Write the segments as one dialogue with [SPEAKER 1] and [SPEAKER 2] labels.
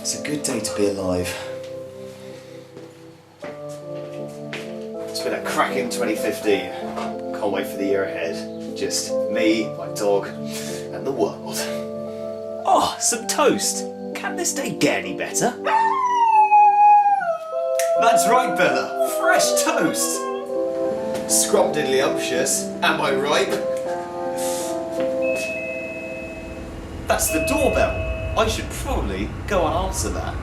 [SPEAKER 1] It's a good day to be alive. It's been a cracking 2015. Can't wait for the year ahead. Just me, my dog, and the world. Oh, some toast! Can this day get any better? That's right, Bella. Fresh toast! Scrumdiddlyumptious, am I right? That's the doorbell. I should probably go and answer that.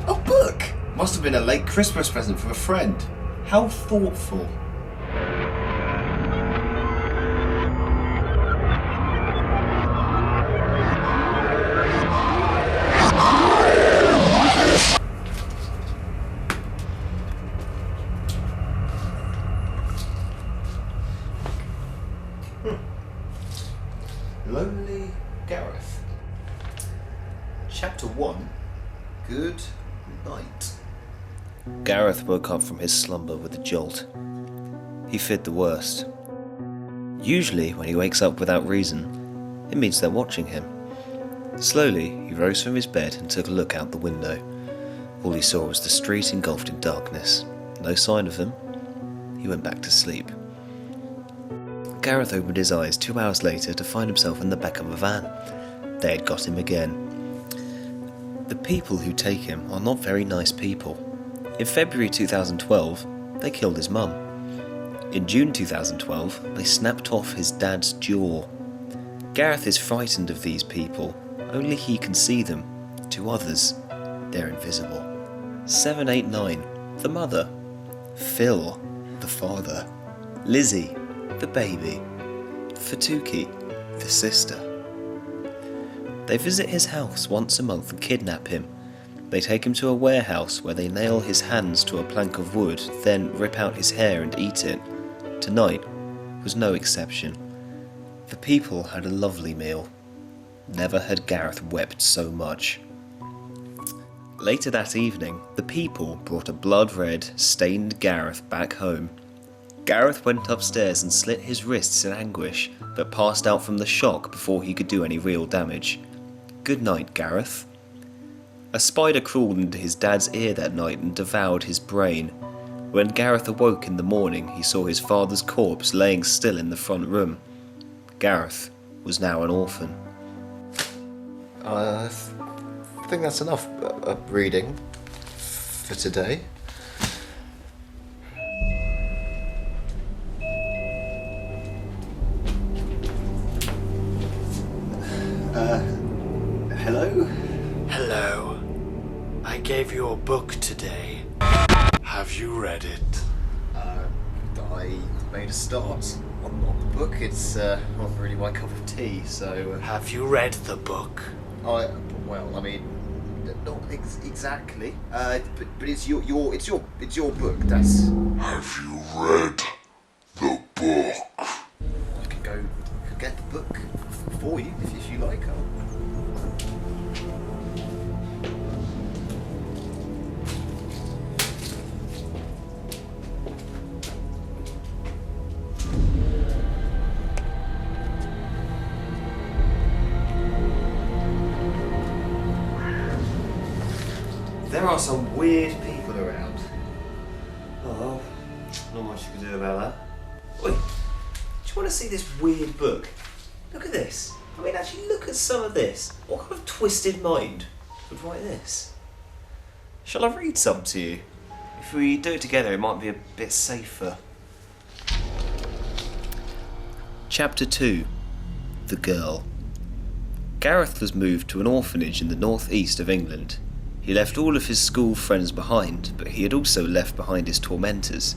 [SPEAKER 1] A book! Must have been a late Christmas present from a friend. How thoughtful. Lonely Gareth. Chapter 1. Good night. Gareth woke up from his slumber with a jolt. He feared the worst. Usually, when he wakes up without reason, it means they're watching him. Slowly, he rose from his bed and took a look out the window. All he saw was the street engulfed in darkness. No sign of them. He went back to sleep. Gareth opened his eyes 2 hours later to find himself in the back of a van. They had got him again. The people who take him are not very nice people. In February 2012, they killed his mum. In June 2012, they snapped off his dad's jaw. Gareth is frightened of these people. Only he can see them. To others, they're invisible. 789, the mother. Phil, the father. Lizzie, the baby. Fatuki, the sister. They visit his house once a month and kidnap him. They take him to a warehouse where they nail his hands to a plank of wood, then rip out his hair and eat it. Tonight was no exception. The people had a lovely meal. Never had Gareth wept so much. Later that evening, the people brought a blood-red, stained Gareth back home. Gareth went upstairs and slit his wrists in anguish, but passed out from the shock before he could do any real damage. Good night, Gareth. A spider crawled into his dad's ear that night and devoured his brain. When Gareth awoke in the morning, he saw his father's corpse laying still in the front room. Gareth was now an orphan. I think that's enough reading for today. Hello?
[SPEAKER 2] Hello. I gave you a book today. Have you read it?
[SPEAKER 1] I made a start on the book. It's not really my cup of tea, so...
[SPEAKER 2] Have you read the book?
[SPEAKER 1] not exactly. But it's your book. That's...
[SPEAKER 3] Have you read the book?
[SPEAKER 1] I can go get the book for you if you like. There are some weird people around. Oh well, not much you can do about that. Wait, do you want to see this weird book? Look at this. I mean, actually look at some of this. What kind of twisted mind would write this? Shall I read some to you? If we do it together, it might be a bit safer. Chapter 2. The Girl. Gareth was moved to an orphanage in the northeast of England. He left all of his school friends behind, but he had also left behind his tormentors.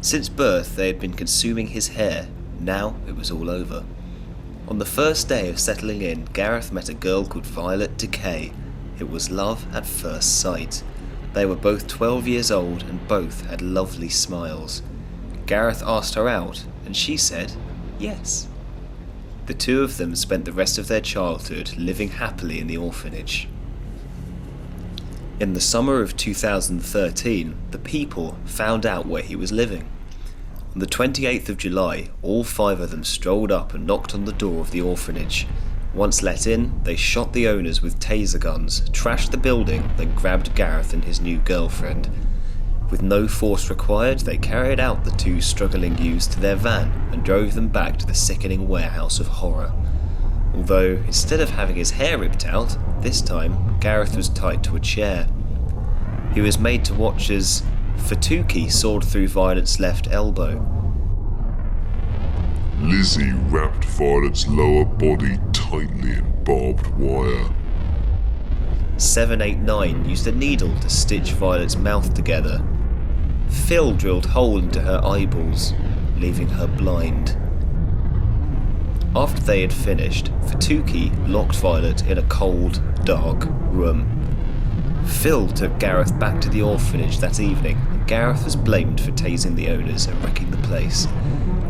[SPEAKER 1] Since birth, they had been consuming his hair. Now it was all over. On the first day of settling in, Gareth met a girl called Violet Decay. It was love at first sight. They were both 12 years old and both had lovely smiles. Gareth asked her out, and she said yes. The two of them spent the rest of their childhood living happily in the orphanage. In the summer of 2013, the people found out where he was living. On the 28th of July, all 5 of them strolled up and knocked on the door of the orphanage. Once let in, they shot the owners with taser guns, trashed the building, then grabbed Gareth and his new girlfriend. With no force required, they carried out the 2 struggling youths to their van and drove them back to the sickening warehouse of horror. Although, instead of having his hair ripped out, this time Gareth was tied to a chair. He was made to watch as Fatuki sawed through Violet's left elbow.
[SPEAKER 3] Lizzie wrapped Violet's lower body tightly in barbed wire.
[SPEAKER 1] 789 used a needle to stitch Violet's mouth together. Phil drilled hole into her eyeballs, leaving her blind. After they had finished, Fatuki locked Violet in a cold, dark room. Phil took Gareth back to the orphanage that evening, and Gareth was blamed for tasing the owners and wrecking the place.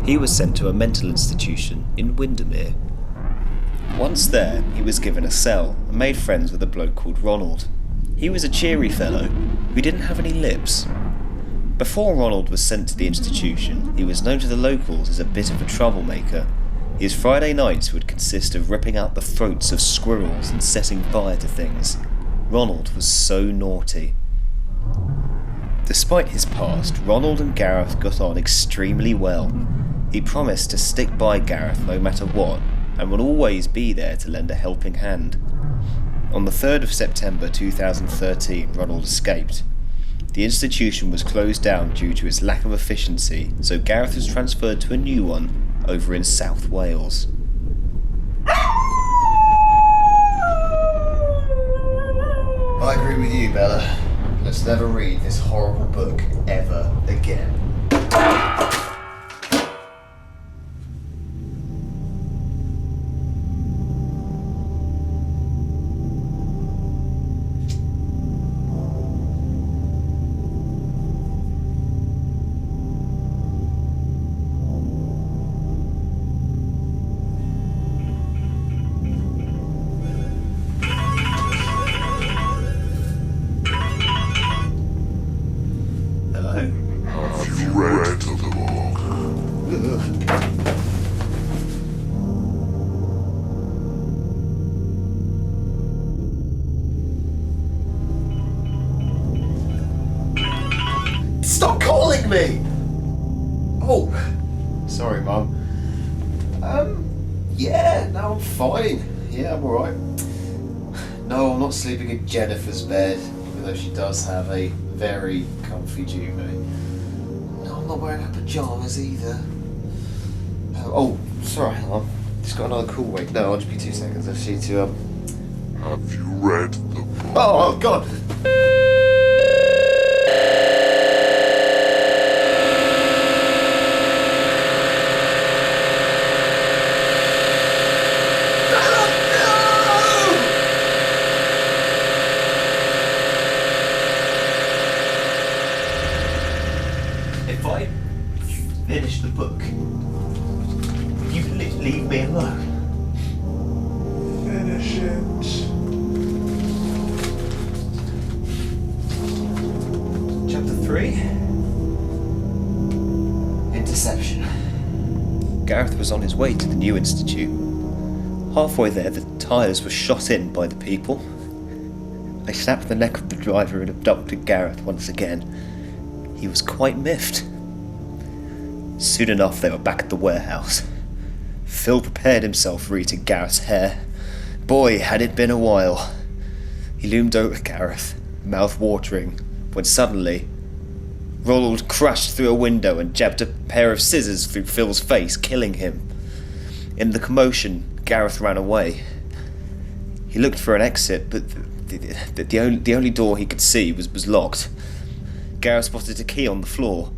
[SPEAKER 1] He was sent to a mental institution in Windermere. Once there, he was given a cell and made friends with a bloke called Ronald. He was a cheery fellow who didn't have any lips. Before Ronald was sent to the institution, he was known to the locals as a bit of a troublemaker. His Friday nights would consist of ripping out the throats of squirrels and setting fire to things. Ronald was so naughty. Despite his past, Ronald and Gareth got on extremely well. He promised to stick by Gareth no matter what, and would always be there to lend a helping hand. On the 3rd of September 2013, Ronald escaped. The institution was closed down due to its lack of efficiency, so Gareth was transferred to a new one over in South Wales. I agree with you, Bella. Let's never read this horrible book ever again.
[SPEAKER 3] Have you read the book?
[SPEAKER 1] Stop calling me! Oh, sorry, Mum. Yeah, no, I'm fine. Yeah, I'm alright. No, I'm not sleeping in Jennifer's bed, even though she does have a very comfy duvet. No, I'm not wearing her pyjamas either. Oh, sorry, Mum. Just got another call. Wait, no, I'll just be 2 seconds. I just need to,
[SPEAKER 3] Have you read the book?
[SPEAKER 1] Oh, God! If I finish the book, you leave me alone.
[SPEAKER 3] Finish it.
[SPEAKER 1] Chapter 3. Interception. Gareth was on his way to the new institute. Halfway there, the tyres were shot in by the people. They snapped the neck of the driver and abducted Gareth once again. He was quite miffed. Soon enough, they were back at the warehouse. Phil prepared himself for eating Gareth's hair. Boy, had it been a while. He loomed over Gareth, mouth watering, when suddenly Ronald crashed through a window and jabbed a pair of scissors through Phil's face, killing him. In the commotion, Gareth ran away. He looked for an exit, but the only door he could see was locked. Gareth spotted a key on the floor.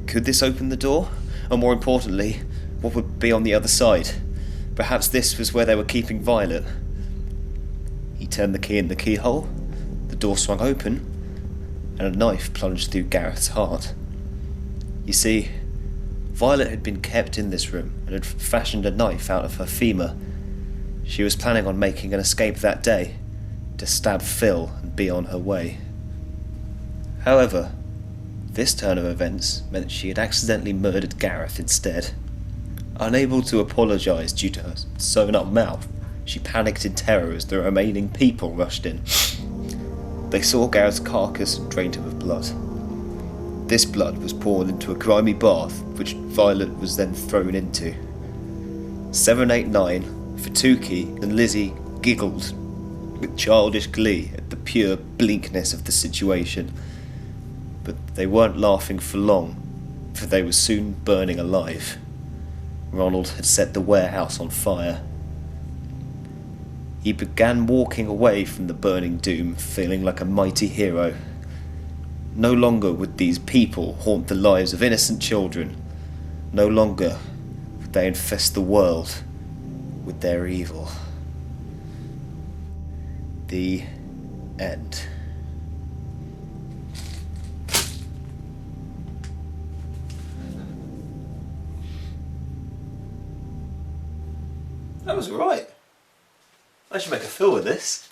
[SPEAKER 1] Could this open the door? Or more importantly, what would be on the other side? Perhaps this was where they were keeping Violet. He turned the key in the keyhole, the door swung open, and a knife plunged through Gareth's heart. You see, Violet had been kept in this room and had fashioned a knife out of her femur. She was planning on making an escape that day, to stab Phil and be on her way. However, this turn of events meant she had accidentally murdered Gareth instead. Unable to apologise due to her sewn-up mouth, she panicked in terror as the remaining people rushed in. They saw Gareth's carcass and drained him of blood. This blood was poured into a grimy bath, which Violet was then thrown into. 789, Fatuki and Lizzie giggled with childish glee at the pure bleakness of the situation. But they weren't laughing for long, for they were soon burning alive. Ronald had set the warehouse on fire. He began walking away from the burning doom, feeling like a mighty hero. No longer would these people haunt the lives of innocent children. No longer would they infest the world with their evil. The end. That was right. I should make a film of this.